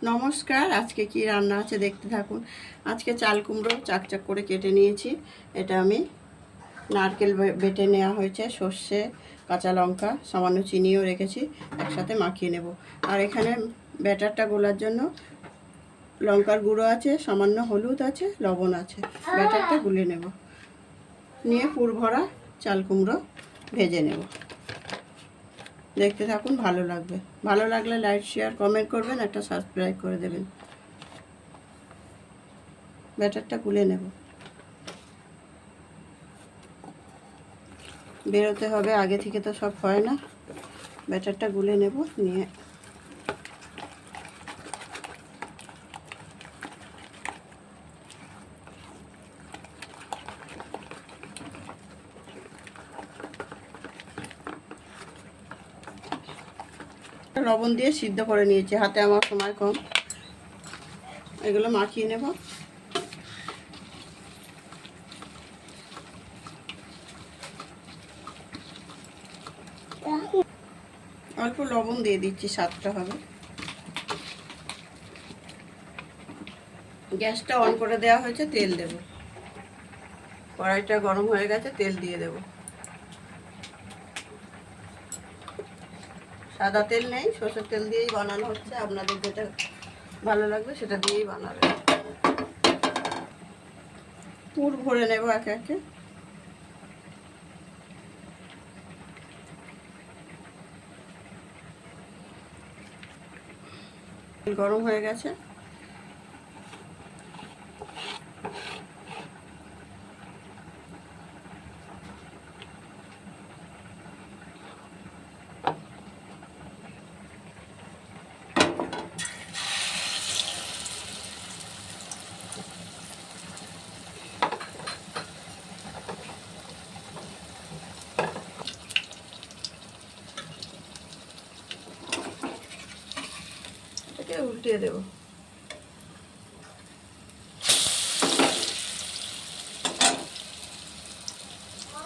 নমস্কার। আজকে কি রান্না আছে দেখতে থাকুন। আজকে চাল কুমড়ো চাকচাক করে কেটে নিয়েছি। এটা আমি নারকেল বেটে নেওয়া হয়েছে, সর্ষে, কাঁচা লঙ্কা, সামান্য চিনিও রেখেছি, একসাথে মাখিয়ে নেব। আর এখানে ব্যাটারটা গোলার জন্য লঙ্কার গুঁড়ো আছে, সামান্য হলুদ আছে, লবণ আছে। ব্যাটারটা গুলে নেব, নিয়ে পুর ভরা চাল কুমড়ো ভেজে নেব। দেখতে থাকুন, ভালো লাগবে। ভালো লাগলে লাইক, শেয়ার, কমেন্ট করবেন, একটা সাবস্ক্রাইব করে দেবেন। ব্যাটারটা গুলে নেব, বেরোতে হবে, আগে থেকে তো সব হয় না। ব্যাটারটা গুলে নেব, নিয়ে লবণ দিয়ে সিদ্ধ করে নিয়েছি, হাতে আমার সময় কম। এগুলো মাখিয়ে নেব। অল্প লবণ দিয়ে দিচ্ছি, স্বাদটা হবে। গ্যাসটা অন করে দেওয়া হয়েছে, তেল দেব। কড়াইটা গরম হয়ে গেছে, তেল দিয়ে দেব। সাদা তেল নেই, সরষের তেল দিয়েই বানানো হচ্ছে। আপনাদের যেটা ভালো লাগবে সেটা দিয়েই বানাবেন। পুর ভরে নেব একে একে। গরম হয়ে গেছে, এটাকে উল্টিয়ে দেব।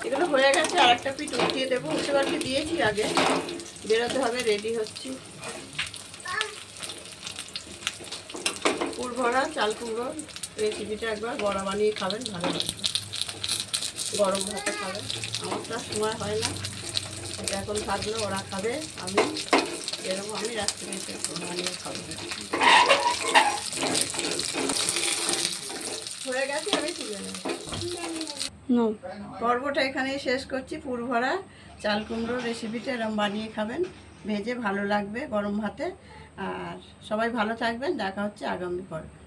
এগুলো হয়ে গেছে, আর একটা পিঠ উল্টিয়ে দেবো। উল্টে পাল্টে দিয়েছি আগে, বেরোতে হবে, রেডি হচ্ছি। পুর ভরা চাল কুমড়ো রেসিপিটা একবার বড়া বানিয়ে খাবেন, ভালো লাগবে। গরম ভাতে খাবেন। আমার তো আর সময় হয় না, এটা এখন থাকলে ওরা খাবে, আমি এরকম আমি রাত্রে বানিয়ে খাবো। হয়ে গেছে, আমি তুলে নেব। পর্বটা এখানেই শেষ করছি। পুর ভরা চাল কুমড়ো রেসিপিটা এরকম বানিয়ে খাবেন, ভেজে ভালো লাগবে গরম ভাতে। আর সবাই ভালো থাকবেন, দেখা হচ্ছে আগামী পর্বে।